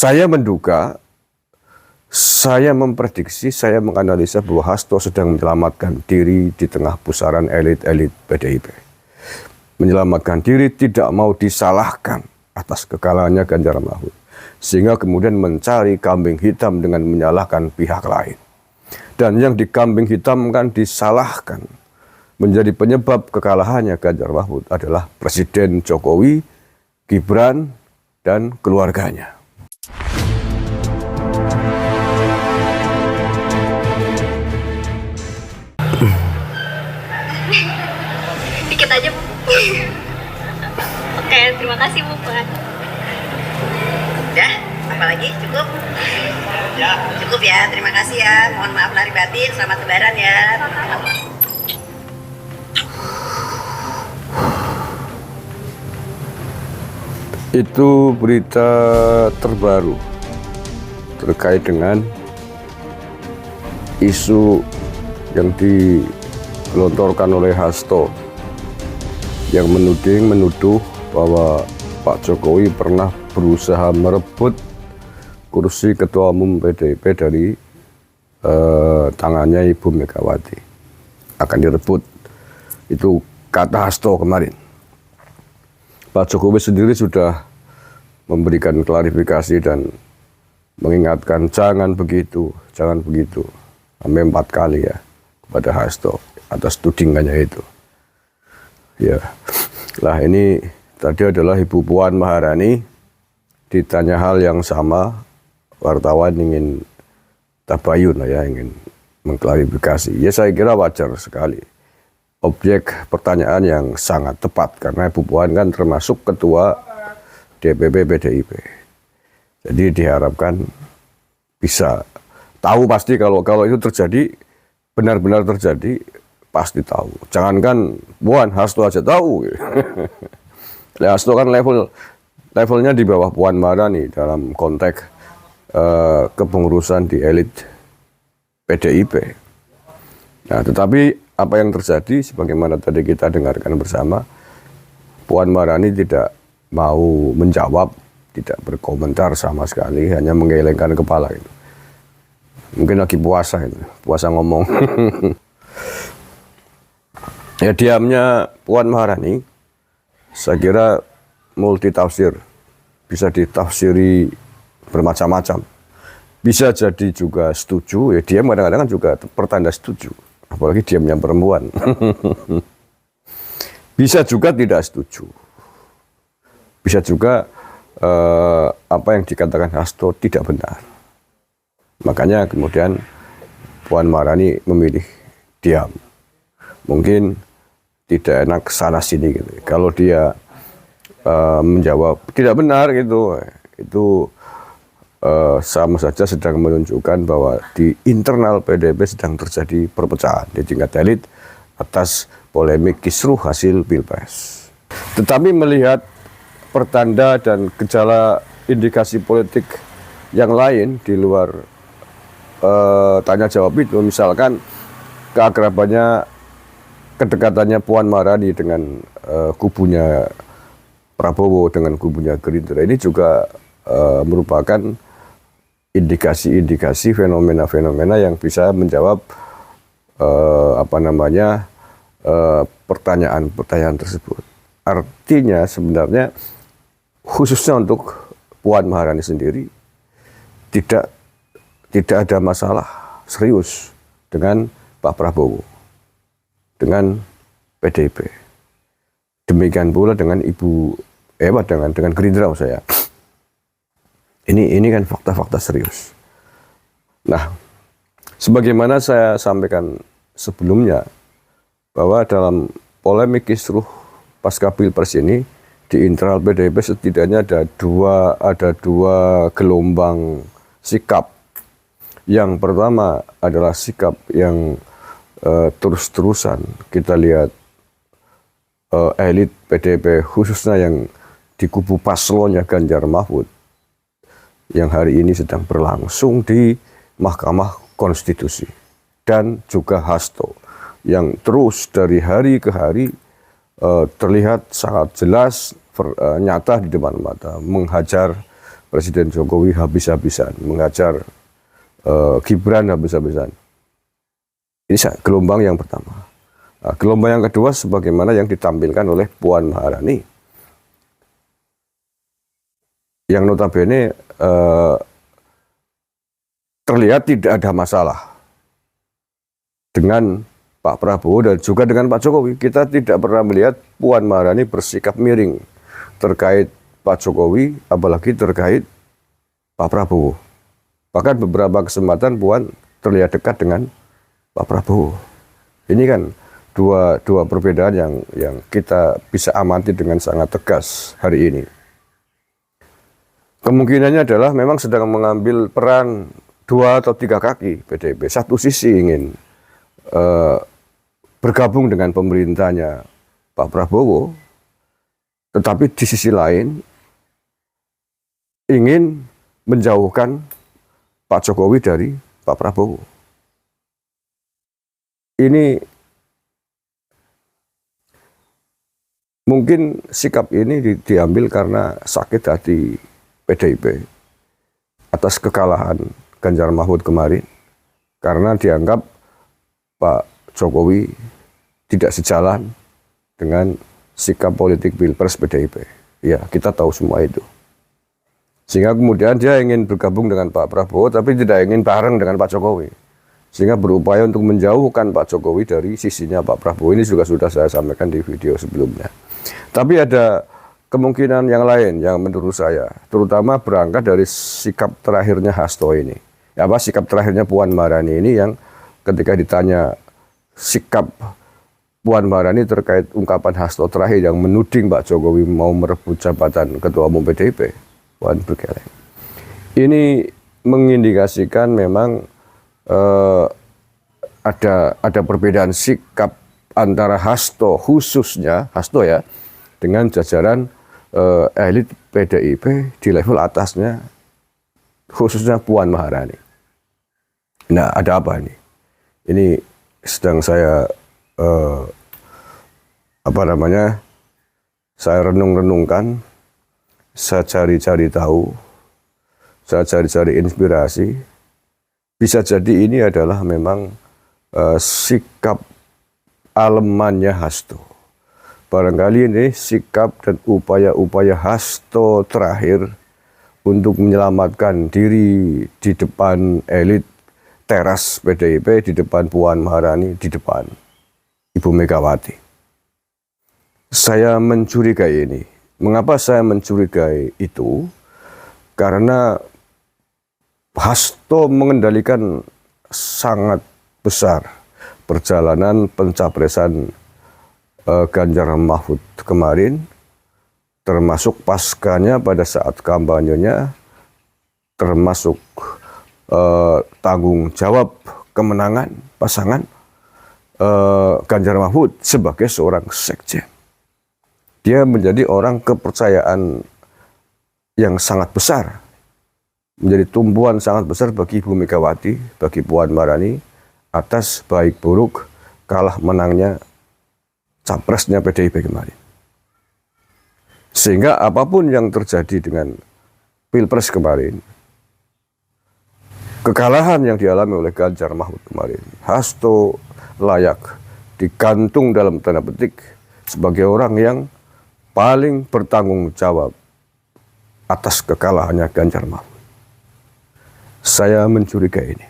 Saya menduga, saya memprediksi, saya menganalisa bahwa Hasto sedang menyelamatkan diri di tengah pusaran elit-elit PDIP. Menyelamatkan diri, tidak mau disalahkan atas kekalahannya Ganjar Mahfud. Sehingga kemudian mencari kambing hitam dengan menyalahkan pihak lain. Dan yang dikambing hitamkan, disalahkan, menjadi penyebab kekalahannya Ganjar Mahfud adalah Presiden Jokowi, Gibran, dan keluarganya. Dikit aja, Bu. Oke, terima kasih, Bu. Udah, apa lagi? Cukup? Ya. Cukup ya, terima kasih ya. Mohon maaf lahir batin, selamat lebaran ya. Itu berita terbaru terkait dengan isu yang dilontarkan oleh Hasto yang menuduh bahwa Pak Jokowi pernah berusaha merebut kursi ketua umum PDIP dari tangannya Ibu Megawati. Akan direbut. Itu kata Hasto kemarin. Pak Jokowi sendiri sudah memberikan klarifikasi dan mengingatkan jangan begitu. Sampai 4 kali ya kepada Hasto atas tudingannya itu. Ya, lah ini tadi adalah Ibu Puan Maharani ditanya hal yang sama, wartawan ingin tabayun lah ya, ingin mengklarifikasi. Ya saya kira wajar sekali. Objek pertanyaan yang sangat tepat karena Ibu Puan kan termasuk ketua DPP PDIP. Jadi diharapkan bisa tahu pasti kalau itu terjadi, benar-benar terjadi, pasti tahu. Jangankan Puan, Hasto aja tahu. Hasto kan levelnya di bawah Puan Maharani dalam konteks kepengurusan di elit PDIP. Nah, tetapi apa yang terjadi, sebagaimana tadi kita dengarkan bersama, Puan Maharani tidak mau menjawab, tidak berkomentar sama sekali, hanya menggelengkan kepala. Gitu. Mungkin lagi puasa ngomong. Ya diamnya Puan Maharani, saya kira multitafsir, bisa ditafsiri bermacam-macam. Bisa jadi juga setuju, ya diam kadang-kadang juga pertanda setuju. Apalagi diamnya perempuan. Bisa juga tidak setuju. Bisa juga apa yang dikatakan Hasto tidak benar. Makanya kemudian Puan Maharani memilih diam. Mungkin tidak enak sana sini gitu. Kalau dia menjawab tidak benar gitu, itu sama saja sedang menunjukkan bahwa di internal PDIP sedang terjadi perpecahan di tingkat elit atas polemik kisruh hasil Pilpres. Tetapi melihat pertanda dan gejala indikasi politik yang lain di luar tanya jawab itu, misalkan keakrabannya, kedekatannya Puan Maharani dengan kubunya Prabowo, dengan kubunya Gerindra, ini juga merupakan indikasi-indikasi fenomena-fenomena yang bisa menjawab pertanyaan-pertanyaan tersebut. Artinya sebenarnya khususnya untuk Puan Maharani sendiri tidak ada masalah serius dengan Pak Prabowo, dengan PDIP. Demikian pula dengan dengan Gerindra saya. Ini kan fakta-fakta serius. Nah, sebagaimana saya sampaikan sebelumnya, bahwa dalam polemik kisruh pasca Pilpres ini, di internal PDIP setidaknya ada dua gelombang sikap. Yang pertama adalah sikap yang terus-terusan kita lihat elit PDIP, khususnya yang di kubu paslonnya Ganjar Mahfud, yang hari ini sedang berlangsung di Mahkamah Konstitusi, dan juga Hasto yang terus dari hari ke hari terlihat sangat jelas nyata di depan mata, menghajar Presiden Jokowi habis-habisan, mengajar Gibran habis-habisan. Ini gelombang yang pertama. Nah, gelombang yang kedua sebagaimana yang ditampilkan oleh Puan Maharani, yang notabene terlihat tidak ada masalah dengan Pak Prabowo dan juga dengan Pak Jokowi. Kita tidak pernah melihat Puan Maharani bersikap miring terkait Pak Jokowi, apalagi terkait Pak Prabowo. Bahkan beberapa kesempatan Puan terlihat dekat dengan Pak Prabowo. Ini kan dua perbedaan yang kita bisa amati dengan sangat tegas hari ini. Kemungkinannya adalah memang sedang mengambil peran 2 atau 3 kaki PDIP. Satu sisi ingin bergabung dengan pemerintahnya Pak Prabowo, tetapi di sisi lain ingin menjauhkan Pak Jokowi dari Pak Prabowo. Ini mungkin sikap ini diambil karena sakit hati PDIP atas kekalahan Ganjar Mahfud kemarin, karena dianggap Pak Jokowi tidak sejalan dengan sikap politik Pilpres PDIP. Ya, kita tahu semua itu. Sehingga kemudian dia ingin bergabung dengan Pak Prabowo, tapi tidak ingin bareng dengan Pak Jokowi. Sehingga berupaya untuk menjauhkan Pak Jokowi dari sisinya Pak Prabowo. Ini juga sudah saya sampaikan di video sebelumnya. Tapi ada kemungkinan yang lain yang menurut saya, terutama berangkat dari sikap terakhirnya Hasto ini. Sikap terakhirnya Puan Maharani ini yang ketika ditanya sikap Puan Maharani terkait ungkapan Hasto terakhir yang menuding Pak Jokowi mau merebut jabatan Ketua Umum PDIP, Puan berkelek. Ini mengindikasikan memang ada perbedaan sikap antara Hasto, khususnya Hasto ya, dengan jajaran elit PDIP di level atasnya, khususnya Puan Maharani. Nah, ada apa ini? Ini sedang saya saya renung-renungkan, saya cari-cari tahu, saya cari-cari inspirasi. Bisa jadi ini adalah memang sikap alemannya Hasto. Barangkali ini sikap dan upaya-upaya Hasto terakhir untuk menyelamatkan diri di depan elit teras PDIP, di depan Puan Maharani, di depan Ibu Megawati. Saya mencurigai ini. Mengapa saya mencurigai itu? Karena Hasto mengendalikan sangat besar perjalanan pencapresan Ganjar Mahfud kemarin, termasuk paskanya pada saat kampanyenya, termasuk tanggung jawab kemenangan pasangan Ganjar Mahfud sebagai seorang sekjen. Dia menjadi orang kepercayaan yang sangat besar, menjadi tumpuan sangat besar bagi Ibu Megawati, bagi Puan Maharani, atas baik buruk kalah menangnya capresnya PDIP kemarin. Sehingga apapun yang terjadi dengan Pilpres kemarin, kekalahan yang dialami oleh Ganjar Mahfud kemarin, Hasto layak digantung dalam tanda petik sebagai orang yang paling bertanggung jawab atas kekalahannya Ganjar Mahfud. Saya mencurigai ini.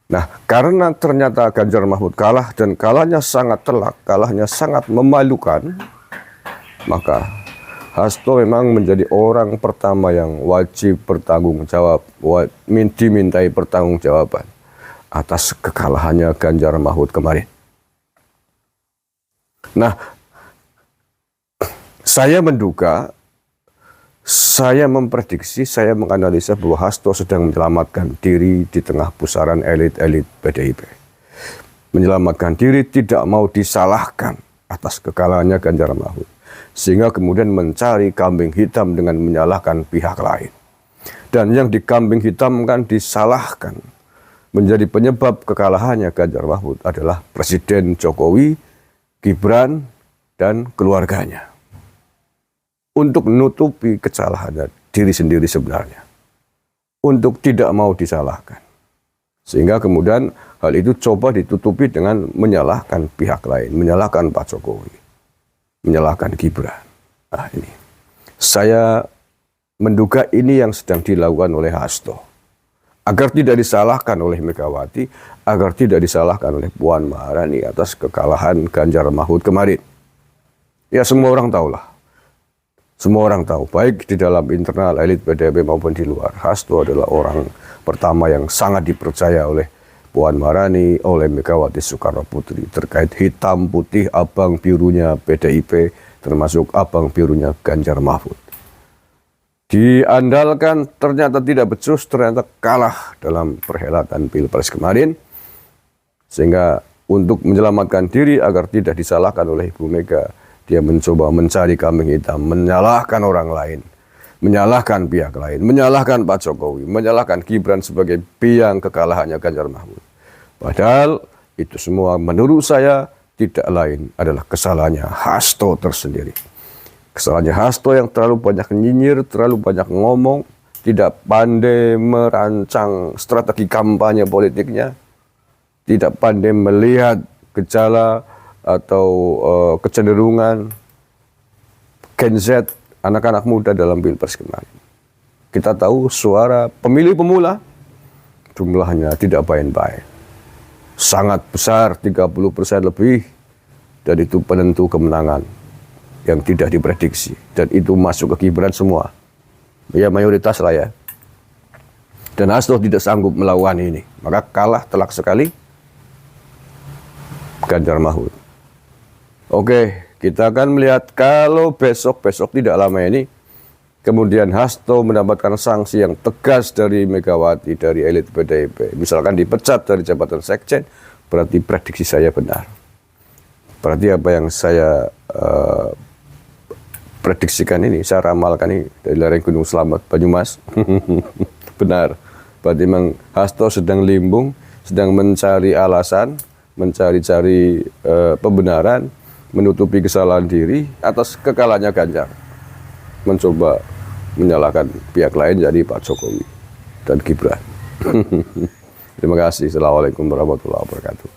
Nah, karena ternyata Ganjar Mahfud kalah dan kalahnya sangat telak, kalahnya sangat memalukan, maka Hasto memang menjadi orang pertama yang wajib bertanggung jawab, dimintai pertanggungjawaban atas kekalahannya Ganjar Mahfud kemarin. Nah, saya menduga, saya memprediksi, saya menganalisa bahwa Hasto sedang menyelamatkan diri di tengah pusaran elit-elit PDIP. Menyelamatkan diri, tidak mau disalahkan atas kekalahannya Ganjar Mahfud. Sehingga kemudian mencari kambing hitam dengan menyalahkan pihak lain. Dan yang dikambing hitamkan, disalahkan, menjadi penyebab kekalahannya Ganjar Mahfud adalah Presiden Jokowi, Gibran, dan keluarganya. Untuk menutupi kesalahannya, diri sendiri sebenarnya untuk tidak mau disalahkan. Sehingga kemudian hal itu coba ditutupi dengan menyalahkan pihak lain, menyalahkan Pak Jokowi, menyalahkan Gibran. Nah, ini saya menduga ini yang sedang dilakukan oleh Hasto agar tidak disalahkan oleh Megawati, agar tidak disalahkan oleh Puan Maharani atas kekalahan Ganjar Mahfud kemarin. Ya, semua orang tahulah. Semua orang tahu, baik di dalam internal elit PDIP maupun di luar, Hasto adalah orang pertama yang sangat dipercaya oleh Puan Maharani, oleh Megawati Soekarno Putri terkait hitam putih abang birunya PDIP, termasuk abang birunya Ganjar Mahfud. Diandalkan ternyata tidak becus, ternyata kalah dalam perhelatan Pilpres kemarin, sehingga untuk menyelamatkan diri agar tidak disalahkan oleh Ibu Mega, dia mencoba mencari kambing hitam, menyalahkan orang lain, menyalahkan pihak lain, menyalahkan Pak Jokowi, menyalahkan Gibran sebagai biang kekalahannya Ganjar Mahfud. Padahal itu semua menurut saya tidak lain adalah kesalahannya Hasto tersendiri. Kesalahannya Hasto yang terlalu banyak nyinyir, terlalu banyak ngomong, tidak pandai merancang strategi kampanye politiknya, tidak pandai melihat gejala atau kecenderungan Gen Z, anak-anak muda dalam Pilpres kemarin. Kita tahu suara pemilih pemula jumlahnya tidak baik-baik. Sangat besar, 30% lebih, dan itu penentu kemenangan yang tidak diprediksi. Dan itu masuk ke Gibran semua. Ya, mayoritas lah ya. Dan Hasto tidak sanggup melawan ini. Maka kalah telak sekali Ganjar Mahfud. Oke, kita akan melihat kalau besok tidak lama ini, kemudian Hasto mendapatkan sanksi yang tegas dari Megawati, dari elit PDIP. Misalkan dipecat dari jabatan sekjen, berarti prediksi saya benar. Berarti apa yang saya prediksikan ini, saya ramalkan ini dari lereng Gunung Slamet, Banyumas, benar. Berarti memang Hasto sedang limbung, sedang mencari alasan, mencari-cari pembenaran, menutupi kesalahan diri atas kekalahannya Ganjar. Mencoba menyalahkan pihak lain, jadi Pak Jokowi dan Gibran. Terima kasih. Assalamualaikum warahmatullahi wabarakatuh.